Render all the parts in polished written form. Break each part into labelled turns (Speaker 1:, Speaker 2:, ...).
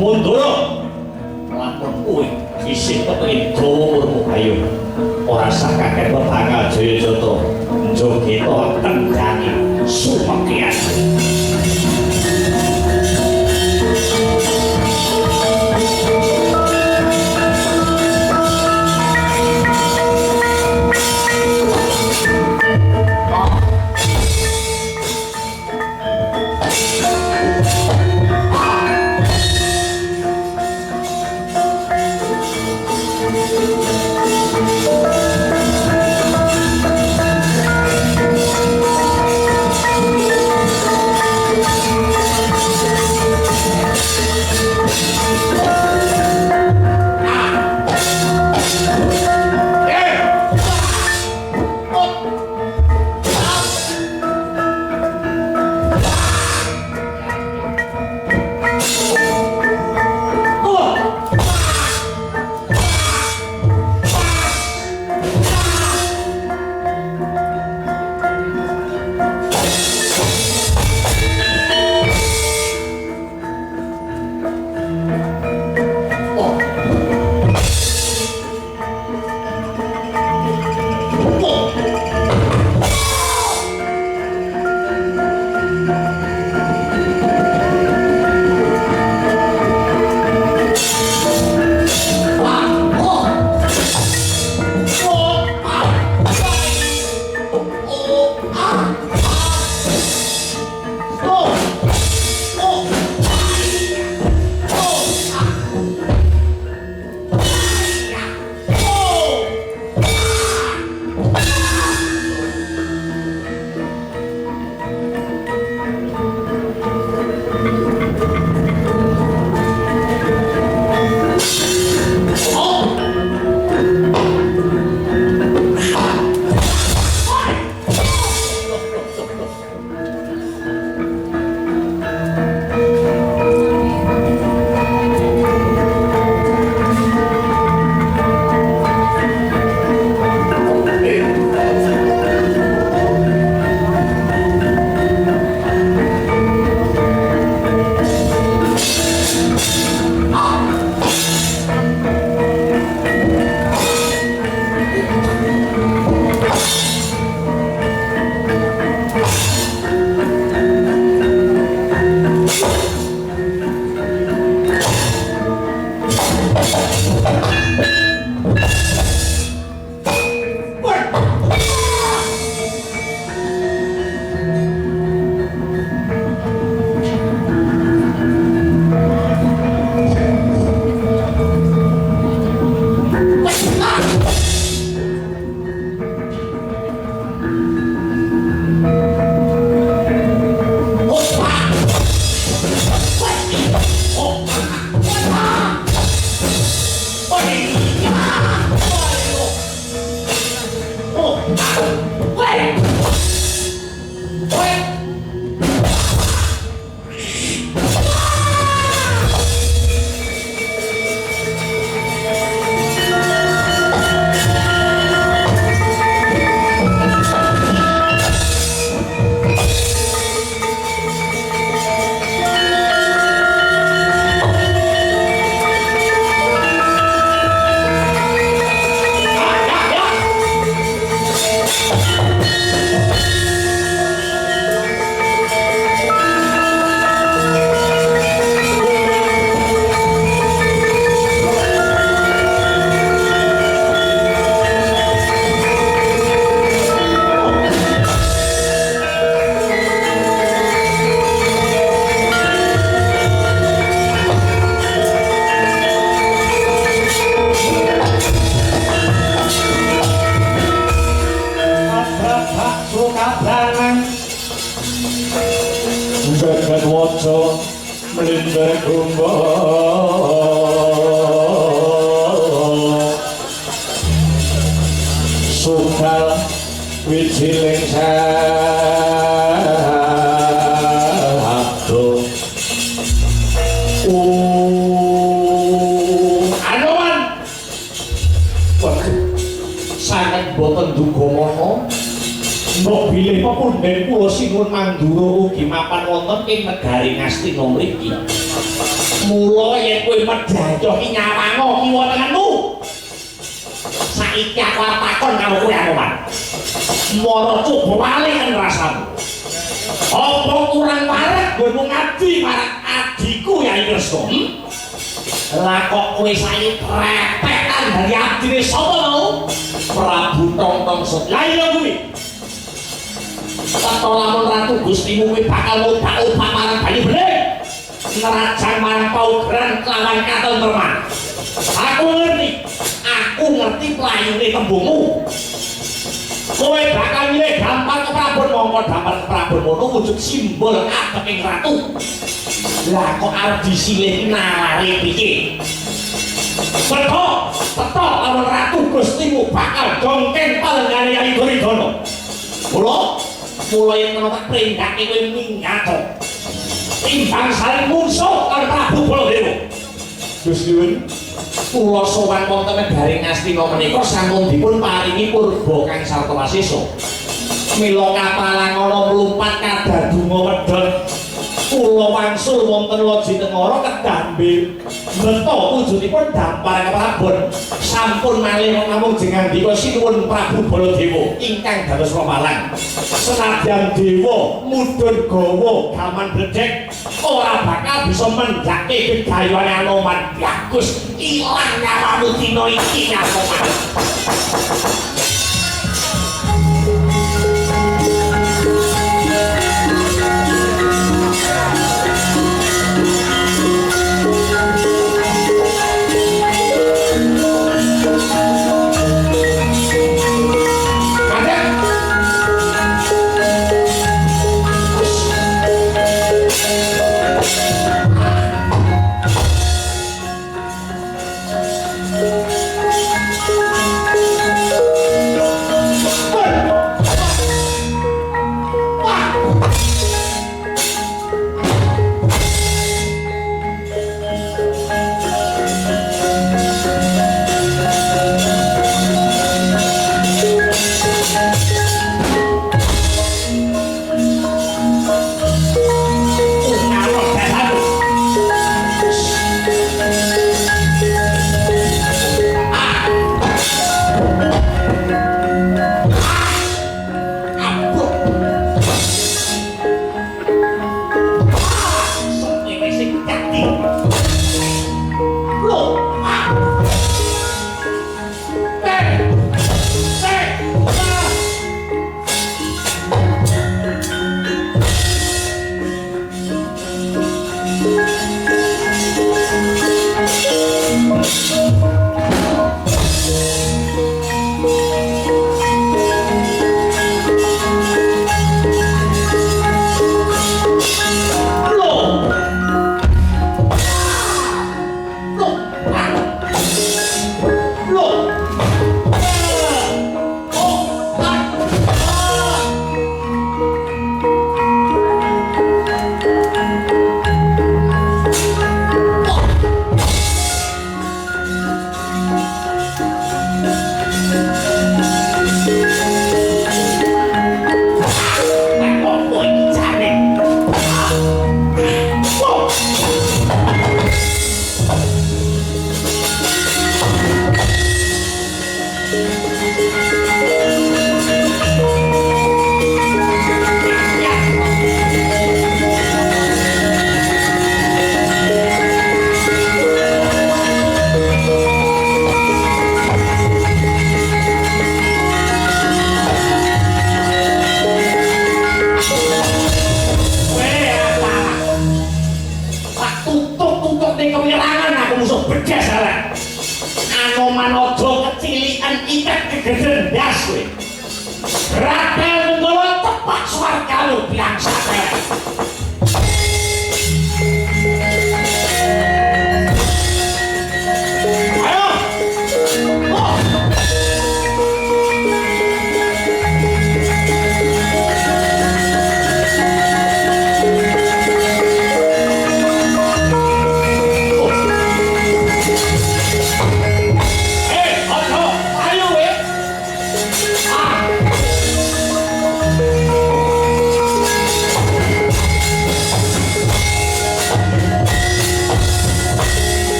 Speaker 1: Mundura lamun kowe isih kepengin dawa umurmu ayo ora sak kakek bebangal Jayajata njogeta tendhangi sumekyan.
Speaker 2: Mandura ugi mapan wonten ing negari Ngastina mriki.
Speaker 1: Mula yen kowe medhayohi nyawango kiwa tengenmu. Saiki aku arep takon karo kowe Anoman. Mara coba wali kan rasamu. Apa kurang parek gonmu ngabdi marang adikku Yai Kresna? Lah kok kowe saiki repetan dari abdine sapa mau? Prabu Tongtong Sut. Lah iya kuwi. Tato lamun ratu Gustimu kuwi bakal obak-obak marang Bayu Bening. Nerajan marang paugeran kelawan katentreman. Aku ngerti playune tembungmu. Kowe bakal milih dampar keprabon mongko dampar keprabon mono wujud simbol adeking ratu. Lah kok arep disilih nalare piye? Beto lamun ratu Gustimu bakal dongkeng palengane Yai Duryudana. Mula yen ana tak prendake kowe minggat. Timbang saling musuh karo Prabu Baladewa. Gusti Win, kula sowan wonten Daring Astina menika sampun dipun paringi purba kang sartawasesa. Mila kapalang ana mlumpat kadadunga wedhot. Kula wangsul wonten Loji Tengara kedambe menta wujudipun dampar keprabon. Sampun malih namung jengandika sinuwun Prabu Baladewa ingkang dados papalang. Senadyan dewa mudhun gawa gaman bledhek ora bakal bisa mendhake gegayuane Anoman. Bagus ilang nyawamu dina iki Anoman.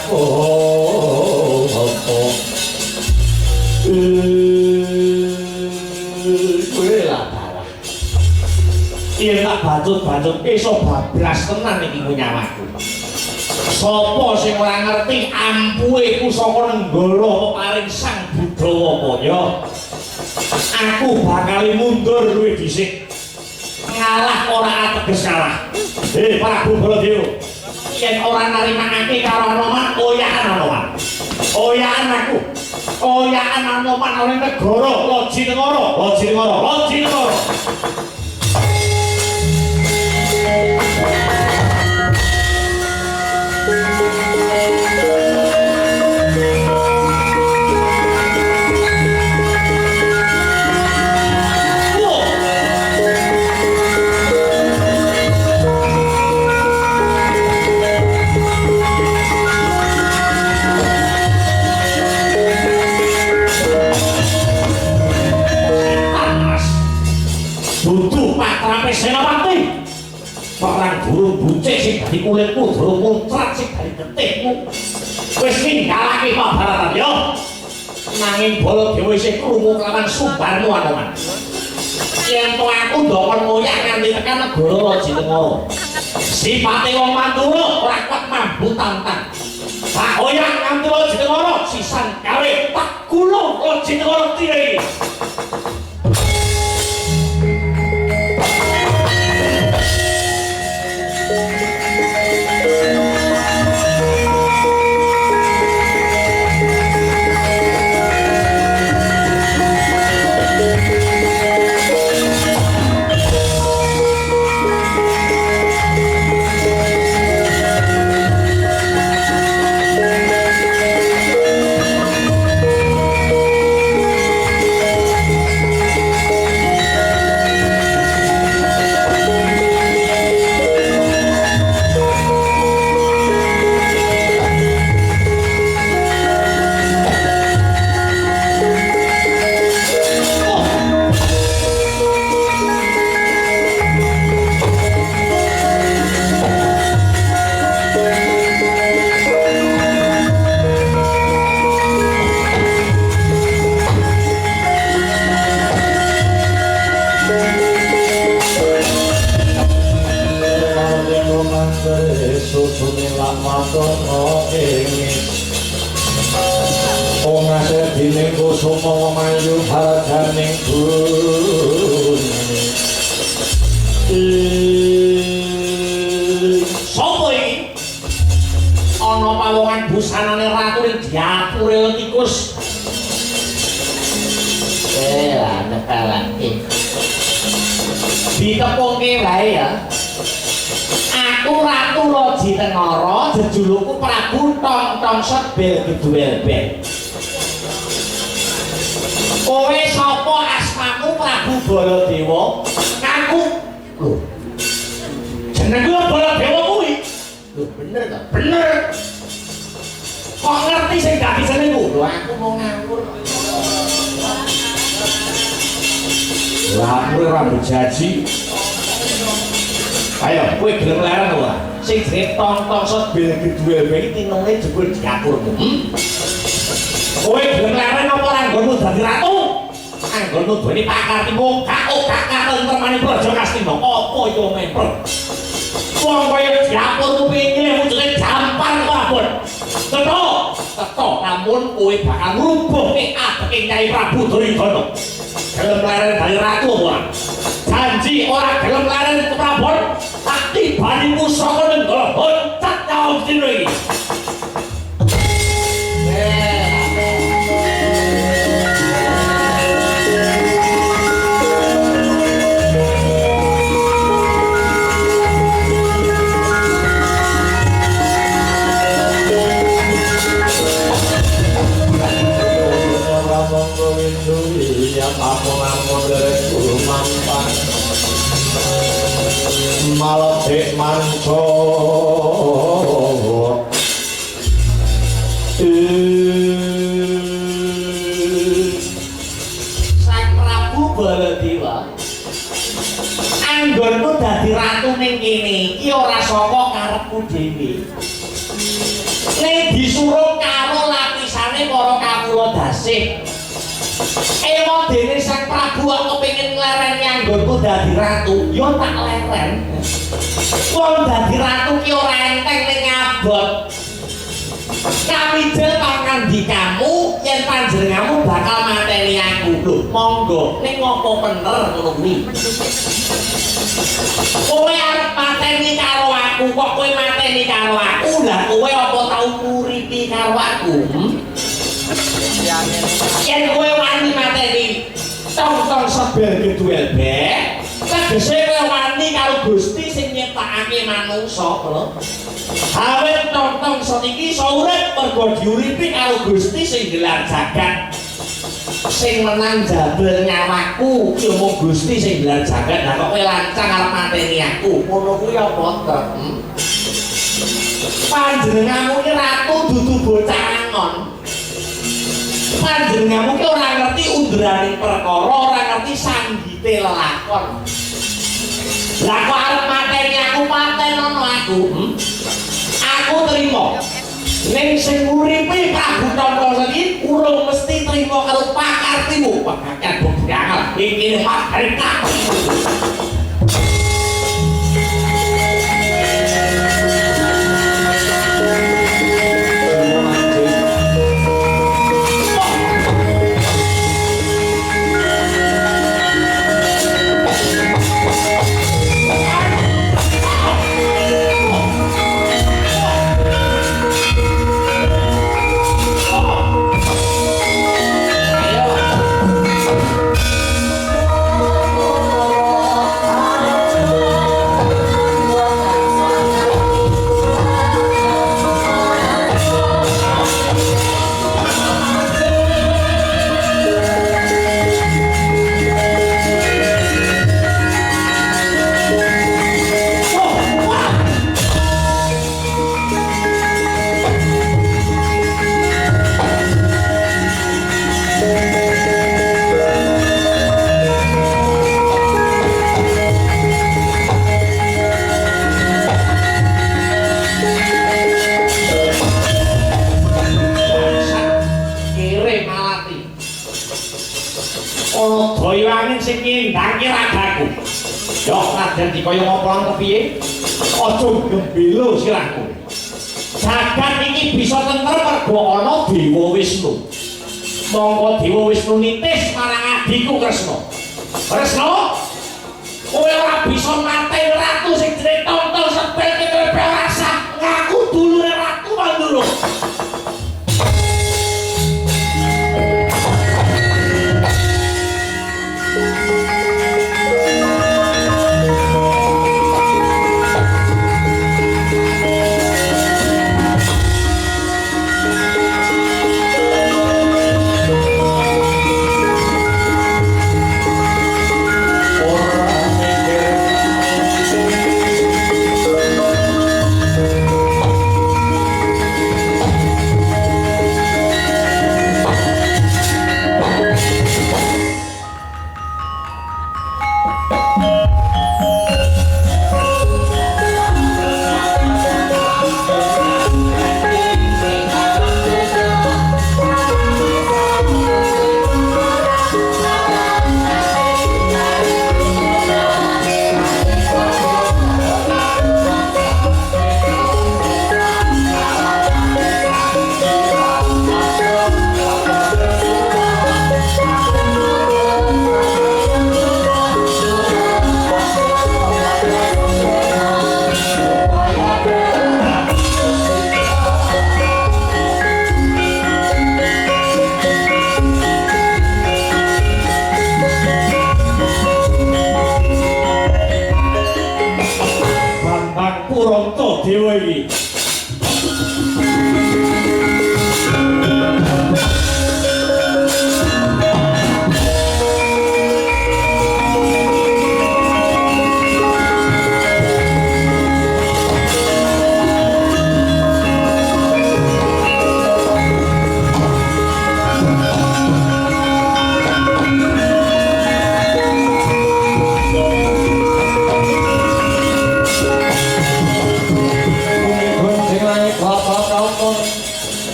Speaker 1: aku kowe lah dalah yen tak bacut-bacut iso bablas tenan iki nyawaku sapa sing ora ngerti ampuhe ku saka nenggala paring Sang Budawa Kaya aku bakal mundur luwih dhisik ngalah ora ateges kalah Prabu Baladewa yen ora narimakake karo Anoman oyahan Anoman oyahan aku oyahan Anoman oleh negara Loji Negara Loji Negara Loji Negara Senopati perang burung bucik sing dadi kulitmu durung muncrat sing dadi getihmu wis ninggalake Mahabharata ya nanging Baladewa isih krungu kelawan sumbarmu Anoman yen to aku ndokon ngoyak nganti tekan negara Loji Negara sipate wong Mandura ora kuat mambu tantang tak oyak nganti Loji Negara sisan gawe tak gulung Loji Negara tire Kusuma mayu barajaning bumi sapa iki ana pawongan busanane ratu ning diapure tikus lah nekalake ditepungke wae ya aku ratu Loji Negara jejulukku Prabu Tong-Tongsot Bel-Geduel-Bel kowe sapa asmamu Prabu Baladewa ngaku lho jenengku Baladewa kuwi lho bener ta bener kok ngerti sing dadi jenengku lho aku mau ngawur lah aku ora bejaji ayo kowe gelem larang ora sing jenenge Tong-Tongsot Bel-Geduel-Bel iki tinune jebul diaturmu kowe gelem larang apa ora nggonmu dadi ratu anggonmu duweni pakar timung gak tentremane praja Kastina apa iku memper wong kaya diaturmu pingine wujude jampar kok ampun Teto namun kowe bakal ngrubuhke ateke Nyai Prabu Duryudana gelem larang dadi ratu ora janji ora gelem larang keprabon tak tibani pusaka nenggala boncat nyawa dina iki Malodek manco Sang Prabu Baladewa anggonmu dadi ratu ning kene iki ora saka karepmu dhewe ning disuruh karo lapisane para kawula dasih. Ewa dene Sang Prabu kok kepengin nglereni anggonku dadi ratu, ya tak leren. Wong dadi ratu ki ora enteng ning abot. Kamijel pangandikamu yen panjenenganmu bakal mateni aku. Lho, monggo ning ngopo bener ngono kuwi. Kowe arep mateni karo aku, kok kowe mateni karo aku? Lah kowe apa tau nguripi karo aku? Yen kowe wani mateni tong-tong sebel geduel bek, tegese kowe wani karo Gusti sing nyiptakake manungsa, lho. Awet tong-tong saniki iso urip mergo diuripi karo Gusti sing gelar jagat. Sing menang jabel nyawaku ki mung Gusti sing gelar jagat. Lah kok kowe lancang arep mateni aku. Ngono kuwi apa to? Panjenenganmu ki ratu dudu bocah angon. Panjenenganmu ki ora ngerti undraning perkara, ora ngerti sanggite lelakon. Lah kok arep mateni aku patenono aku. Aku terima. Ning sing uripe Prabu Tantaka iki urung mesti trima karo pakartimu. Pakar buktiangal iki pakarta. Jadi kaya ngopo kepiye? Aja gembelo sirahku. Jagat iki bisa tentrem mergo ana Dewa Wisnu. Monggo Dewa Wisnu nitis marang adhiku Kresna. Kresna, kowe ora bisa mateni ratu sing jenenge Tantaka sebel kowe rasa ngaku dulure ratu mandura.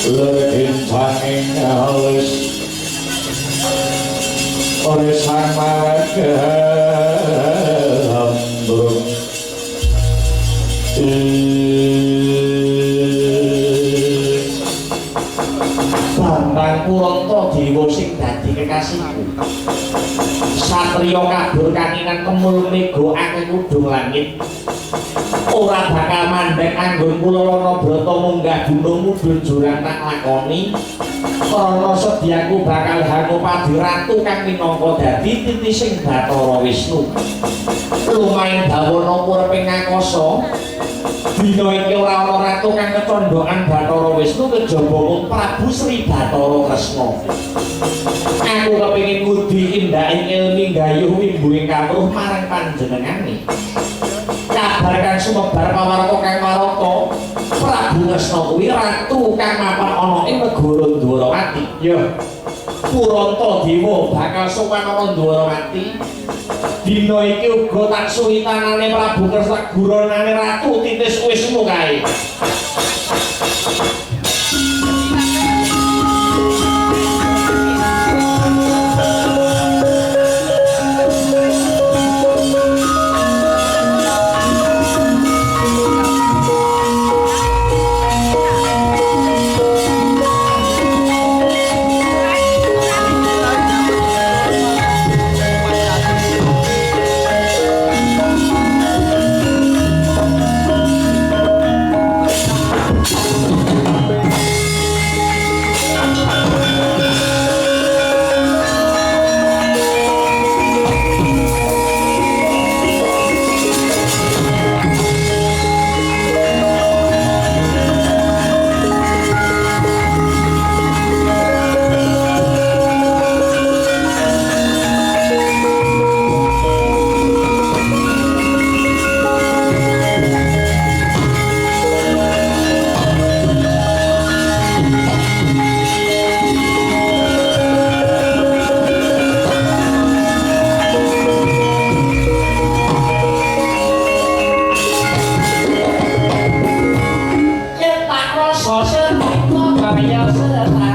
Speaker 2: Lekincanging halus oleh sang magambrung Bambang Puranta Dewa sing dadi kekasihku satriya kabur kanginan kemul mega akeh kudung langit ora bakal mandhek anggon kula Rana Brata munggah gunung mudhun jurang tak lakoni krana sedyaku bakal Hanupadi ratu kang minangka dadi titising Bathara Wisnu lumayan dawana uriping ngakasa dina iki ora ana ratu kang kecondhokan Bathara Wisnu kejaba mung Prabu Sri Bathara Kresna aku kepengin ngudi indahing ilmi gayuh wimbuing kawruh marang panjenengane kabar kang sumebar pawarta kang marata Prabu Kresna kuwi ratu kang mapan ana ing negara Dwarawati ya Puranta Dewa bakal sowan ana Dwarawati dina iki uga tak suwitanane Prabu Kresna guronane ratu titis Wisnu kae Kaya serta